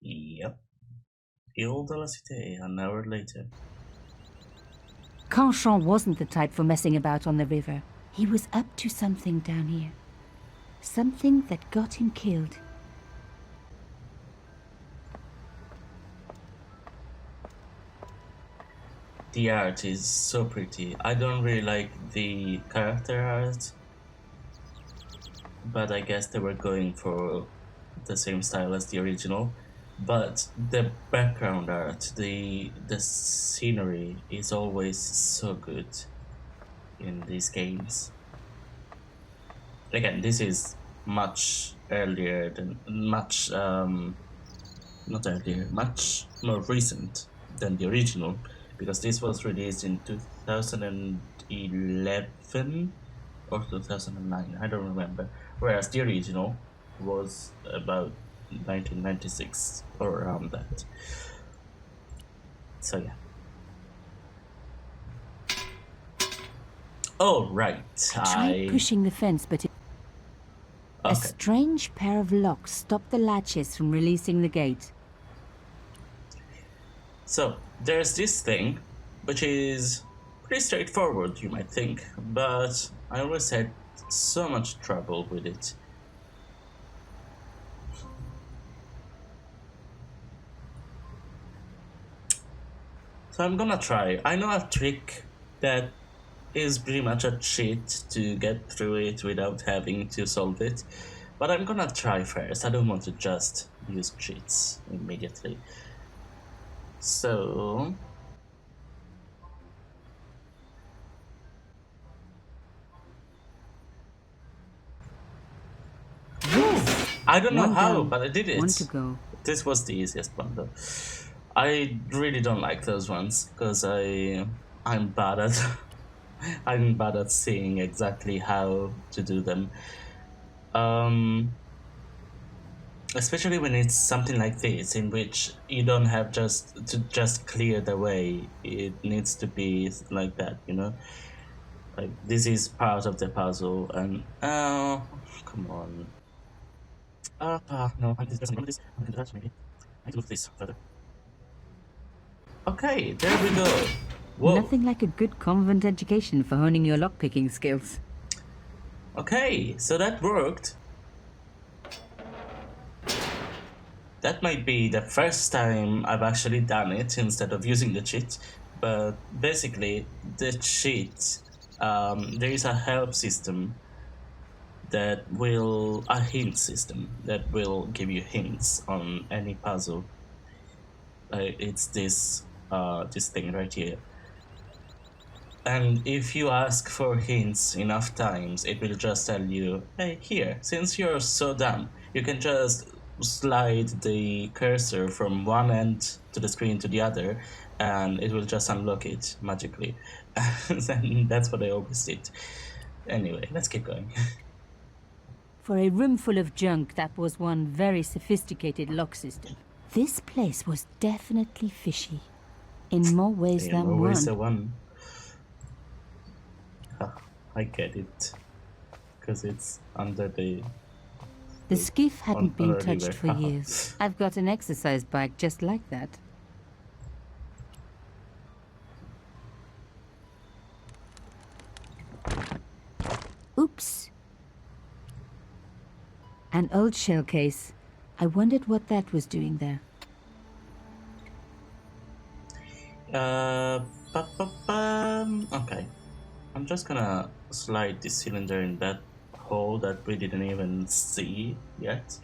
Yep. Ile de la Cité, an hour later. Carchon wasn't the type for messing about on the river. He was up to something down here. Something that got him killed. The art is so pretty. I don't really like the character art, but I guess they were going for the same style as the original. But the background art, the scenery is always so good in these games. Again, this is much earlier than not earlier, much more recent than the original, because this was released in 2011 or 2009, I don't remember, whereas the original was about 1996 or around that. So yeah. Oh right, Tried pushing the fence, but a strange pair of locks stopped the latches from releasing the gate. So there's this thing, which is pretty straightforward, you might think, but I always had so much trouble with it. So I'm gonna try. I know a trick that is pretty much a cheat to get through it without having to solve it, but I'm gonna try first. I don't want to just use cheats immediately. So I don't know how, but I did it. One to go. This was the easiest one though. I really don't like those ones because I'm bad at I'm bad at seeing exactly how to do them. Especially when it's something like this, in which you don't have just clear the way. It needs to be like that, you know. Like this is part of the puzzle, and come on. No, I need to this. I'm gonna maybe. I need to look this further. Okay, there we go. Whoa. Nothing like a good convent education for honing your lockpicking skills. Okay, so that worked. That might be the first time I've actually done it instead of using the cheat, but basically the cheat, there is a help system that will, a hint system that will give you hints on any puzzle. It's this thing right here. And if you ask for hints enough times, it will just tell you, hey, here, since you're so dumb, you can just slide the cursor from one end to the screen to the other, and it will just unlock it magically. And that's what I always did. Anyway, let's keep going. For a room full of junk, that was one very sophisticated lock system. This place was definitely fishy. In more ways than one. Ways than one. I get it. Because it's under the... The skiff hadn't been touched for years. I've got an exercise bike just like that. Oops. An old shell case. I wondered what that was doing there. Okay. I'm just gonna slide the cylinder in that hole that we didn't even see yet.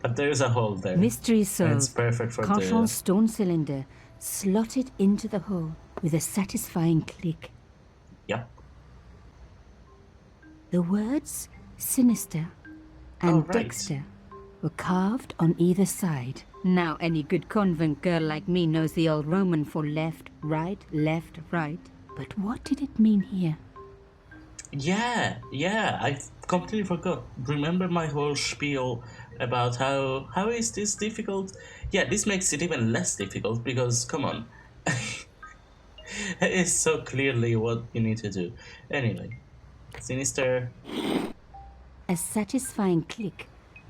But there's a hole there. Mystery solved. It's perfect for Carchon's stone cylinder slotted into the hole with a satisfying click. Yep. The words sinister and Dexter were carved on either side. Now any good convent girl like me knows the old Roman for left, right. But what did it mean here? Yeah, I completely forgot. Remember my whole spiel about how is this difficult? Yeah, this makes it even less difficult because, come on. It is so clearly what you need to do. Anyway, sinister. A satisfying click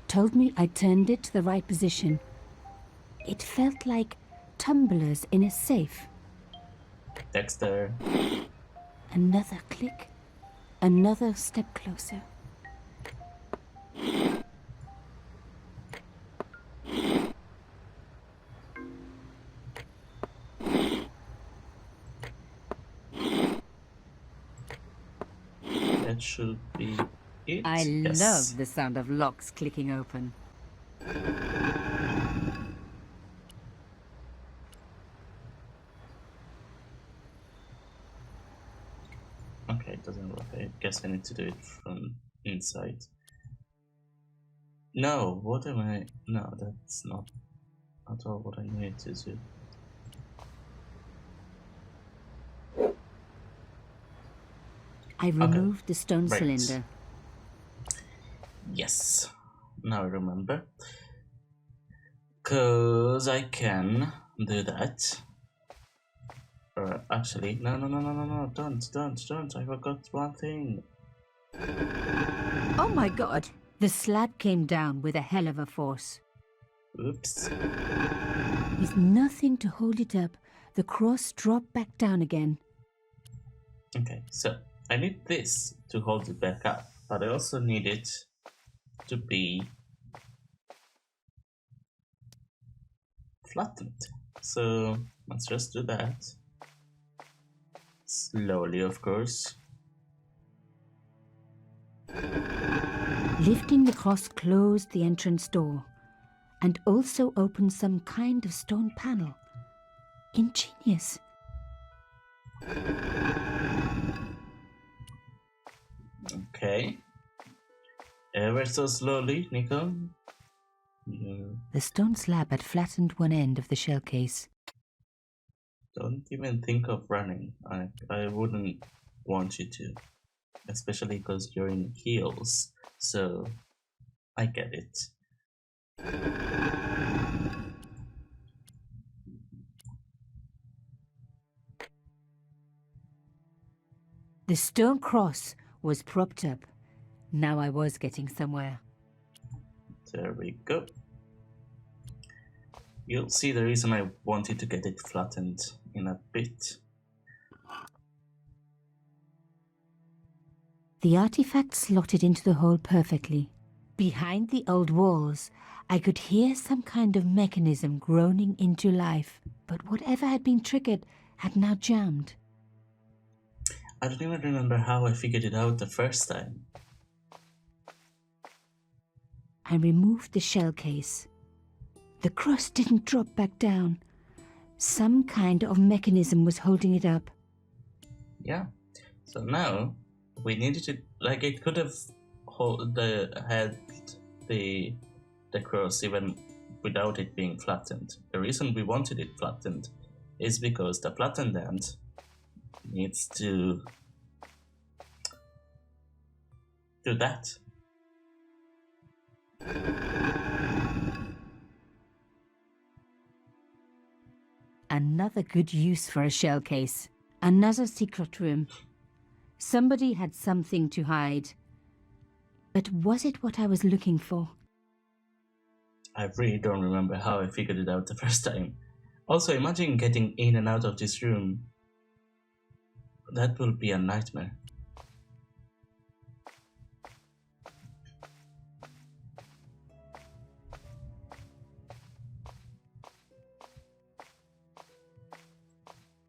told me I turned it to the right position. It felt like tumblers in a safe. Dexter. Another click. Another step closer. That should be it. I Yes. love the sound of locks clicking open. Okay, it doesn't work. I guess I need to do it from inside. No, what am I? No, that's not at all what I need to do. I removed the stone Right. cylinder. Yes, now I remember. Cause I can do that. Actually, no, don't. I forgot one thing. Oh my god! The slab came down with a hell of a force. Oops. With nothing to hold it up, the cross dropped back down again. Okay, so I need this to hold it back up, but I also need it to be flattened. So let's just do that. Slowly, of course. Lifting the cross closed the entrance door and also opened some kind of stone panel. Ingenious. Okay. Ever so slowly, Nico. The stone slab had flattened one end of the shell case. Don't even think of running. I wouldn't want you to. Especially because you're in heels. So, I get it. The stone cross was propped up. Now I was getting somewhere. There we go. You'll see the reason I wanted to get it flattened in a bit. The artifact slotted into the hole perfectly. Behind the old walls, I could hear some kind of mechanism groaning into life, but whatever had been triggered had now jammed. I don't even remember how I figured it out the first time. I removed the shell case. The cross didn't drop back down. Some kind of mechanism was holding it up. Yeah. So now we needed to, like, it could have held the cross even without it being flattened. The reason we wanted it flattened is because the flattened end needs to do that. Another good use for a shell case. Another secret room. Somebody had something to hide. But was it what I was looking for? I really don't remember how I figured it out the first time. Also, imagine getting in and out of this room. That will be a nightmare.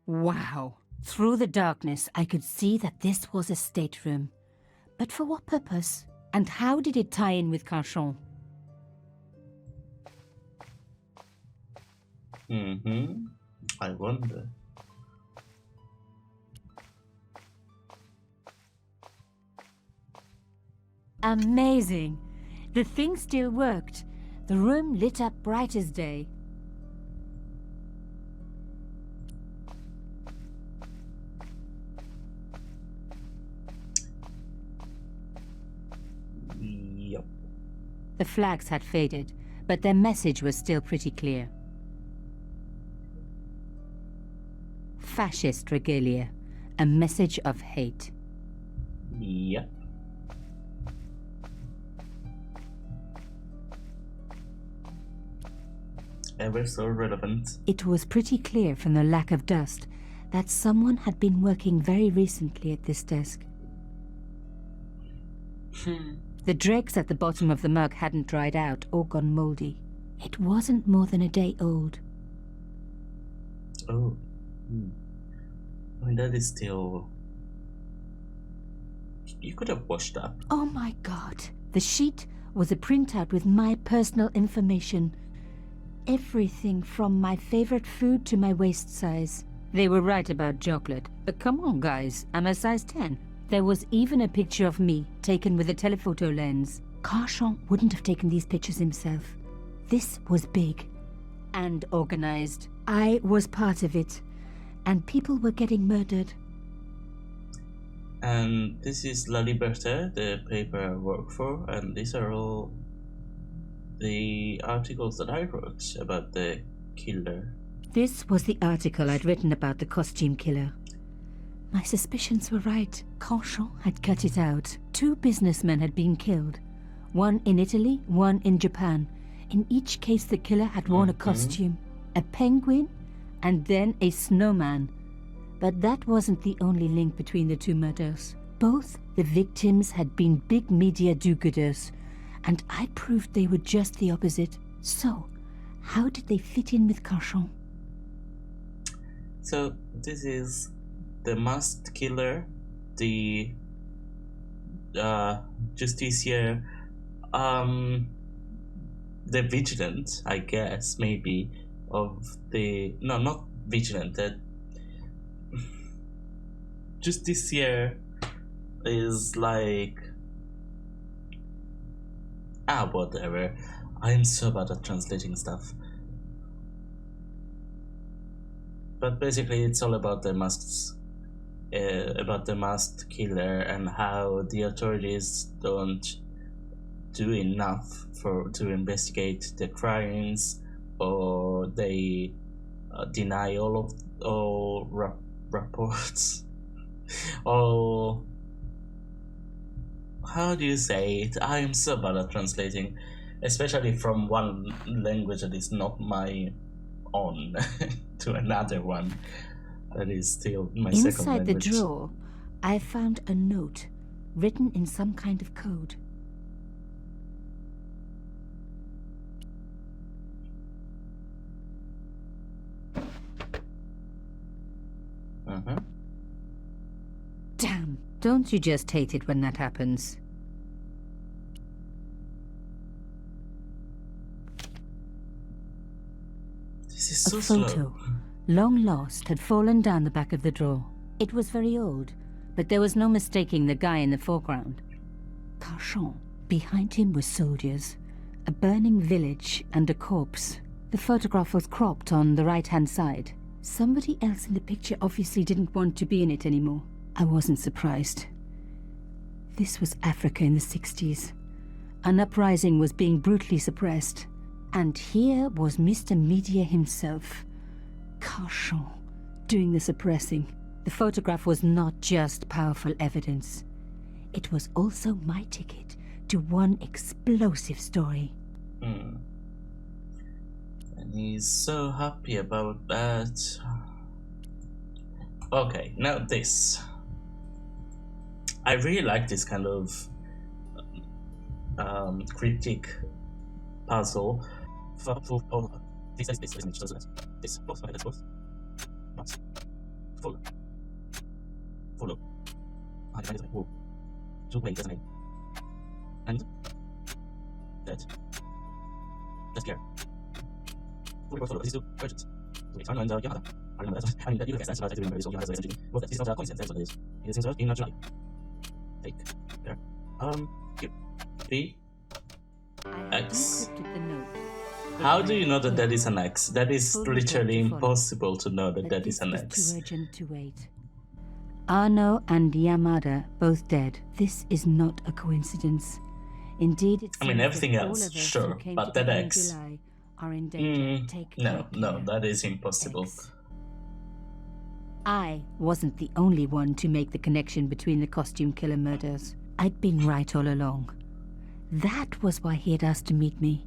Wow! Through the darkness, I could see that this was a stateroom. But for what purpose? And how did it tie in with Carchon? I wonder. Amazing! The thing still worked. The room lit up bright as day. Yep. The flags had faded, but their message was still pretty clear. Fascist regalia, a message of hate. Yep. Ever so relevant. It was pretty clear from the lack of dust that someone had been working very recently at this desk. The dregs at the bottom of the mug hadn't dried out or gone moldy. It wasn't more than a day old. Oh. I mean, that is still... You could have washed up. Oh my god. The sheet was a printout with my personal information. Everything from my favorite food to my waist size. They were right about chocolate, but come on guys, I'm a size 10. There was even a picture of me, taken with a telephoto lens. Carchon wouldn't have taken these pictures himself. This was big and organized. I was part of it, and people were getting murdered. And this is La Liberté, the paper I work for, and these are all the articles that I wrote about the killer. This was the article I'd written about the costume killer. My suspicions were right. Carchon had cut it out. 2 businessmen had been killed. One in Italy, one in Japan. In each case, the killer had worn a costume. A penguin, and then a snowman. But that wasn't the only link between the 2 murders. Both the victims had been big media do-gooders, and I proved they were just the opposite. So, how did they fit in with Carchon? So, this is the masked killer, the justiciar, the vigilant, I guess, maybe, of the... No, not vigilant, the justiciar is like... whatever. I'm so bad at translating stuff. But basically it's all about the masked killer and how the authorities don't do enough to investigate the crimes, or they deny all reports. Or how do you say it? I am so bad at translating, especially from one language that is not my own to another one that is still my second language. Inside the drawer, I found a note written in some kind of code. Damn, don't you just hate it when that happens? This is so A slow. photo, long lost, had fallen down the back of the drawer. It was very old, but there was no mistaking the guy in the foreground. Carchon. Behind him were soldiers, a burning village, and a corpse. The photograph was cropped on the right-hand side. Somebody else in the picture obviously didn't want to be in it anymore. I wasn't surprised. This was Africa in the 60s. An uprising was being brutally suppressed. And here was Mr. Media himself, Carchon, doing the suppressing. The photograph was not just powerful evidence. It was also my ticket to one explosive story. And he's so happy about that. Okay, now this. I really like this kind of cryptic puzzle. X. How do you know that that is an X? That is literally impossible to know that that is an X. Too urgent to wait. Arno and Yamada both dead. This is not a coincidence. Indeed, it's... I mean, everything else, sure, but that X... are in danger. No, that is impossible. X. I wasn't the only one to make the connection between the costume killer murders. I'd been right all along. That was why he had asked to meet me.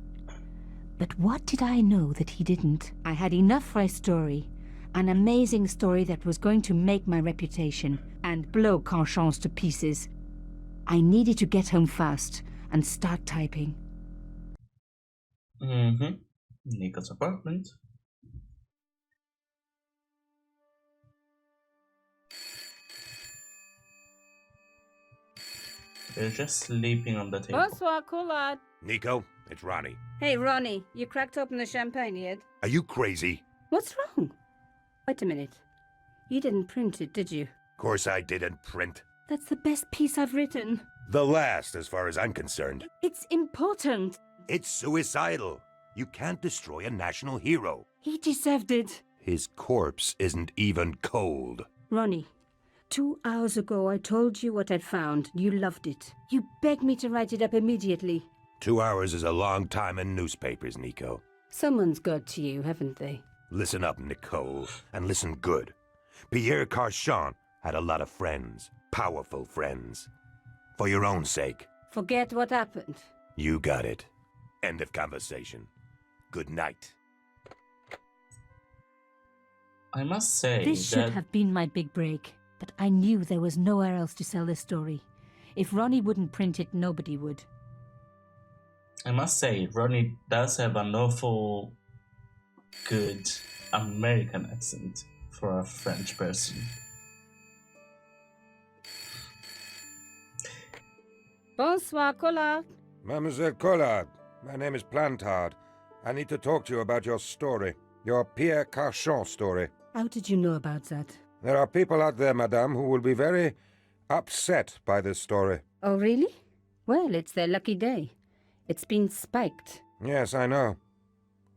But what did I know that he didn't? I had enough for a story. An amazing story that was going to make my reputation and blow Conchance to pieces. I needed to get home fast and start typing. Nico's apartment. They're just sleeping on the table. Bonsoir, Collard. Nico, it's Ronnie. Hey, Ronnie, you cracked open the champagne yet? Are you crazy? What's wrong? Wait a minute. You didn't print it, did you? Course I didn't print. That's the best piece I've written. The last, as far as I'm concerned. It's important. It's suicidal. You can't destroy a national hero. He deserved it. His corpse isn't even cold. Ronnie, 2 hours ago I told you what I'd found. You loved it. You begged me to write it up immediately. 2 hours is a long time in newspapers, Nico. Someone's got to you, haven't they? Listen up, Nicole, and listen good. Pierre Carchon had a lot of friends. Powerful friends. For your own sake. Forget what happened. You got it. End of conversation. Good night. I must say This that should have been my big break, but I knew there was nowhere else to sell this story. If Ronnie wouldn't print it, nobody would. Ronnie does have an awful good American accent for a French person. Bonsoir, Collard. Mademoiselle Collard, my name is Plantard. I need to talk to you about your story. Your Pierre Carchon story. How did you know about that? There are people out there, madame, who will be very upset by this story. Oh, really? Well, it's their lucky day. It's been spiked. Yes, I know.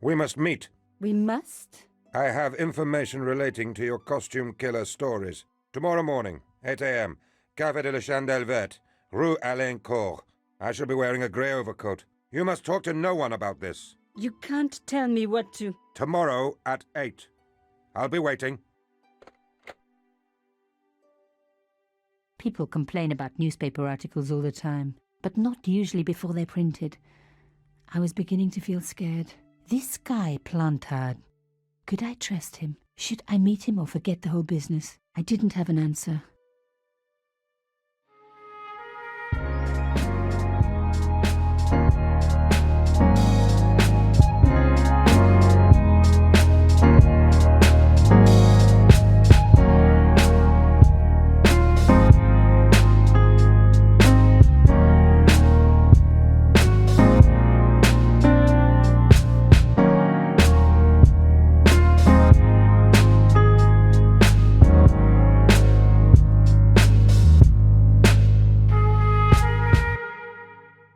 We must meet. We must? I have information relating to your costume killer stories. Tomorrow morning, 8 a.m., Café de la Chandelle Verte, Rue Alain Court. I shall be wearing a grey overcoat. You must talk to no one about this. You can't tell me what to... Tomorrow at 8. I'll be waiting. People complain about newspaper articles all the time, but not usually before they're printed. I was beginning to feel scared. This guy, Plantard, could I trust him? Should I meet him or forget the whole business? I didn't have an answer.